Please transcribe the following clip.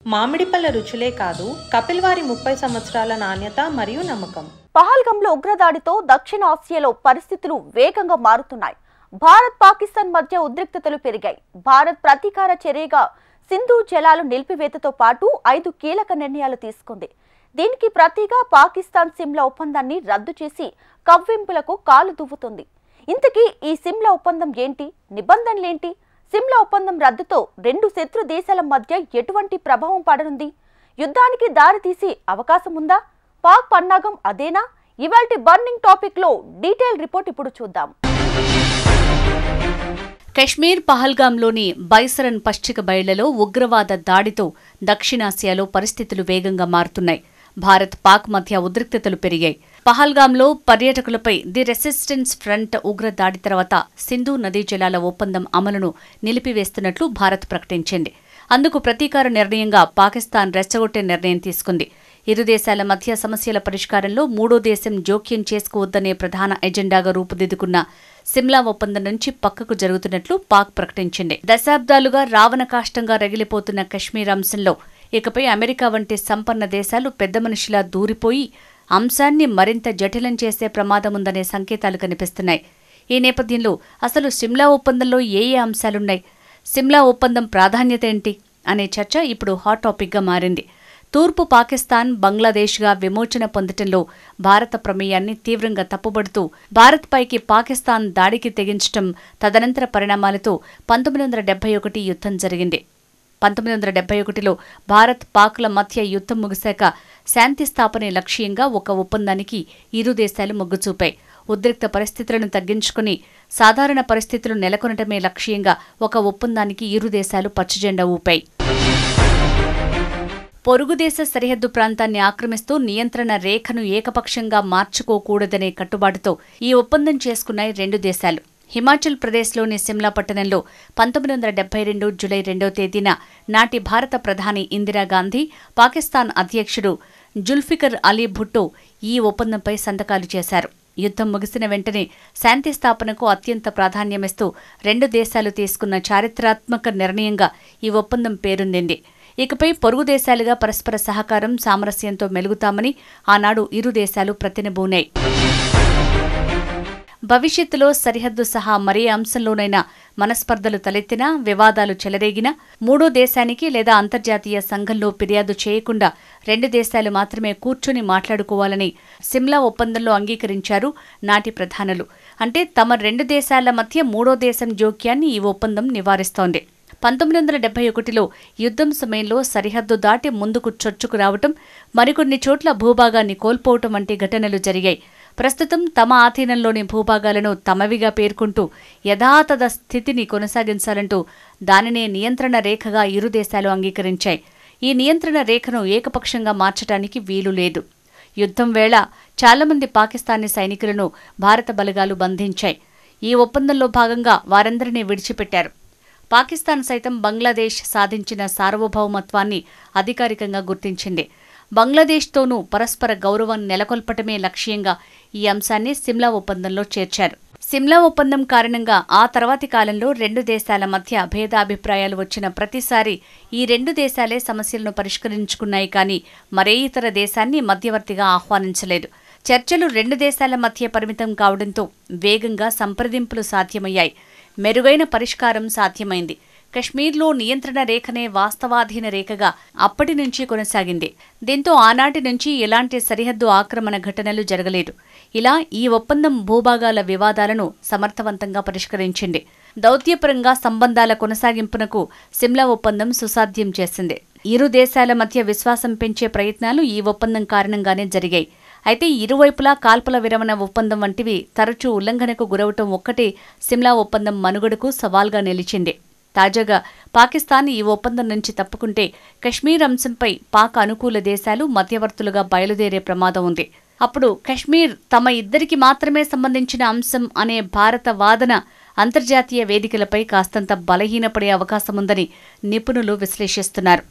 మామిడిపళ్ళ రుచులే కాదు, కపిల్ వారి 30 సంవత్సరాల నాణ్యత మరియు నమ్మకం. పహల్గాంలో ఉగ్రదాడితో దక్షిణ ఆసియాలో పరిస్థితులు వేగంగా మారుతున్నాయి. భారత్ పాకిస్తాన్ మధ్య ఉద్రిక్తతలు పెరిగాయి. భారత్ ప్రతీకార చర్యగా సింధు జలాలు నిలిపివేతతో పాటు 5 కీలక నిర్ణయాలు తీసుకుంది. దీనికి ప్రతిగా పాకిస్తాన్ సిమ్లా ఒప్పందాన్ని రద్దు చేసి కవ్వింపులకు కాలు దువ్వుతుంది. ఇంతకీ ఈ సిమ్లా ఒప్పందం ఏంటి, నిబంధనలేంటి? సిమ్లా ఒప్పందం రద్దుతో 2 శత్రు దేశాల మధ్య ఎటువంటి ప్రభావం పడనుంది? యుద్ధానికి దారితీసే అవకాశం ఉందా? పాక్ పన్నాగం అదేనా? ఇవాల్టి బర్నింగ్ టాపిక్ లో డీటెయిల్ రిపోర్ట్ ఇప్పుడు చూద్దాం. కశ్మీర్ పహల్గాంలోని బైసరన్ పశ్చిమ బయళ్లలో ఉగ్రవాద దాడితో దక్షిణాసియాలో పరిస్థితులు వేగంగా మారుతున్నాయి. భారత్ పాక్ మధ్య ఉద్రిక్తతలు పెరిగాయి. పహల్గాంలో పర్యాటకులపై ది రెసిస్టెన్స్ ఫ్రంట్ ఉగ్ర దాడి తర్వాత సింధు నదీ జలాల ఒప్పందం అమలును నిలిపివేస్తున్నట్లు భారత్ ప్రకటించింది. అందుకు ప్రతీకార నిర్ణయంగా పాకిస్తాన్ రెచ్చగొట్టే నిర్ణయం తీసుకుంది. ఇరు దేశాల మధ్య సమస్యల పరిష్కారంలో మూడో దేశం జోక్యం చేసుకోవద్దనే ప్రధాన ఎజెండాగా రూపుదిద్దుకున్న సిమ్లా ఒప్పందం నుంచి పక్కకు జరుగుతున్నట్లు పాక్ ప్రకటించింది. దశాబ్దాలుగా రావణ కాష్టంగా రగిలిపోతున్న కశ్మీర్ అంశంలో ఇకపై అమెరికా వంటి సంపన్న దేశాలు పెద్ద మనిషిలా దూరిపోయి అంశాన్ని మరింత జటిలం చేసే ప్రమాదముందనే సంకేతాలు కనిపిస్తున్నాయి. ఈ నేపథ్యంలో అసలు సిమ్లా ఒప్పందంలో ఏ అంశాలున్నాయి, సిమ్లా ఒప్పందం ప్రాధాన్యత ఏంటి అనే చర్చ ఇప్పుడు హాట్ టాపిక్గా మారింది. తూర్పు పాకిస్తాన్, బంగ్లాదేశ్గా విమోచన పొందటంలో భారత ప్రమేయాన్ని తీవ్రంగా తప్పుబడుతూ భారత్పైకి పాకిస్తాన్ దాడికి తెగించటం, తదనంతర పరిణామాలతో 1971 యుద్ధం జరిగింది. 1971లో భారత్ పాక్ల మధ్య యుద్ధం ముగిశాక శాంతి స్థాపనే లక్ష్యంగా ఒక ఒప్పందానికి ఇరు దేశాలు మొగ్గు చూపాయి. ఉద్రిక్త పరిస్థితులను తగ్గించుకుని సాధారణ పరిస్థితులు నెలకొనటమే లక్ష్యంగా ఒక ఒప్పందానికి ఇరు దేశాలు పచ్చజెండా ఊపాయి. పొరుగుదేశ సరిహద్దు ప్రాంతాన్ని ఆక్రమిస్తూ నియంత్రణ రేఖను ఏకపక్షంగా మార్చుకోకూడదనే కట్టుబాటుతో ఈ ఒప్పందం చేసుకున్నాయి 2 దేశాలు. హిమాచల్ ప్రదేశ్లోని సిమ్లా పట్టణంలో 1972 జూలై 2వ తేదీన నాటి భారత ప్రధాని ఇందిరాగాంధీ, పాకిస్తాన్ అధ్యక్షుడు జుల్ఫికర్ అలీ భుట్టో ఈ ఒప్పందంపై సంతకాలు చేశారు. యుద్ధం ముగిసిన వెంటనే శాంతి స్థాపనకు అత్యంత ప్రాధాన్యమిస్తూ 2 దేశాలు తీసుకున్న చారిత్రాత్మక నిర్ణయంగా ఈ ఒప్పందం పేరొందింది. ఇకపై పొరుగు దేశాలుగా పరస్పర సహకారం, సామరస్యంతో మెలుగుతామని ఆనాడు ఇరు దేశాలు ప్రతినబూనాయి. భవిష్యత్తులో సరిహద్దు సహా మరే అంశంలోనైనా మనస్పర్ధలు తలెత్తినా, వివాదాలు చెలరేగినా మూడో దేశానికి లేదా అంతర్జాతీయ సంఘంలో ఫిర్యాదు చేయకుండా 2 దేశాలు మాత్రమే కూర్చుని మాట్లాడుకోవాలని సిమ్లా ఒప్పందంలో అంగీకరించారు నాటి ప్రధానులు. అంటే తమ 2 దేశాల మధ్య మూడో దేశం జోక్యాన్ని ఈ ఒప్పందం నివారిస్తోంది. 1971లో యుద్ధం సమయంలో సరిహద్దు దాటి ముందుకు చొచ్చుకు రావటం, మరికొన్ని చోట్ల భూభాగాన్ని కోల్పోవటం వంటి ఘటనలు జరిగాయి. ప్రస్తుతం తమ ఆధీనంలోని భూభాగాలను తమవిగా పేర్కొంటూ యథాతథ స్థితిని కొనసాగించాలంటూ దానినే నియంత్రణ రేఖగా ఇరు దేశాలు అంగీకరించాయి. ఈ నియంత్రణ రేఖను ఏకపక్షంగా మార్చడానికి వీలు లేదు. యుద్ధం వేళ చాలామంది పాకిస్తానీ సైనికులను భారత బలగాలు బంధించాయి. ఈ ఒప్పందంలో భాగంగా వారందరినీ విడిచిపెట్టారు. పాకిస్తాన్ సైతం బంగ్లాదేశ్ సాధించిన సార్వభౌమత్వాన్ని అధికారికంగా గుర్తించింది. బంగ్లాదేశ్తోనూ పరస్పర గౌరవం నెలకొల్పటమే లక్ష్యంగా ఈ అంశాన్ని సిమ్లా ఒప్పందంలో చేర్చారు. సిమ్లా ఒప్పందం కారణంగా ఆ తర్వాతి కాలంలో 2 దేశాల మధ్య భేదాభిప్రాయాలు వచ్చిన ప్రతిసారి ఈ 2 దేశాలే సమస్యలను పరిష్కరించుకున్నాయి, కానీ మరే ఇతర దేశాన్ని మధ్యవర్తిగా ఆహ్వానించలేదు. చర్చలు 2 దేశాల మధ్య పరిమితం కావడంతో వేగంగా సంప్రదింపులు సాధ్యమయ్యాయి. మెరుగైన పరిష్కారం సాధ్యమైంది. కశ్మీర్లో నియంత్రణ రేఖనే వాస్తవాధీన రేఖగా అప్పటి నుంచి కొనసాగింది. దీంతో ఆనాటి నుంచి ఎలాంటి సరిహద్దు ఆక్రమణ ఘటనలు జరగలేదు. ఇలా ఈ ఒప్పందం భూభాగాల వివాదాలను సమర్థవంతంగా పరిష్కరించింది. దౌత్యపరంగా సంబంధాల కొనసాగింపునకు సిమ్లా ఒప్పందం సుసాధ్యం చేసింది. ఇరు దేశాల మధ్య విశ్వాసం పెంచే ప్రయత్నాలు ఈ ఒప్పందం కారణంగానే జరిగాయి. అయితే ఇరువైపులా కాల్పుల విరమణ ఒప్పందం వంటివి తరచూ ఉల్లంఘనకు గురవటం ఒక్కటే సిమ్లా ఒప్పందం మనుగడకు సవాల్గా నిలిచింది. తాజాగా పాకిస్తాన్ ఈ ఒప్పందం నుంచి తప్పుకుంటే కశ్మీర్ అంశంపై పాక్ అనుకూల దేశాలు మధ్యవర్తులుగా బయలుదేరే ప్రమాదం ఉంది. అప్పుడు కశ్మీర్ తమ ఇద్దరికి మాత్రమే సంబంధించిన అంశం అనే భారత వాదన అంతర్జాతీయ వేదికలపై కాస్తంత బలహీనపడే అవకాశముందని నిపుణులు విశ్లేషిస్తున్నారు.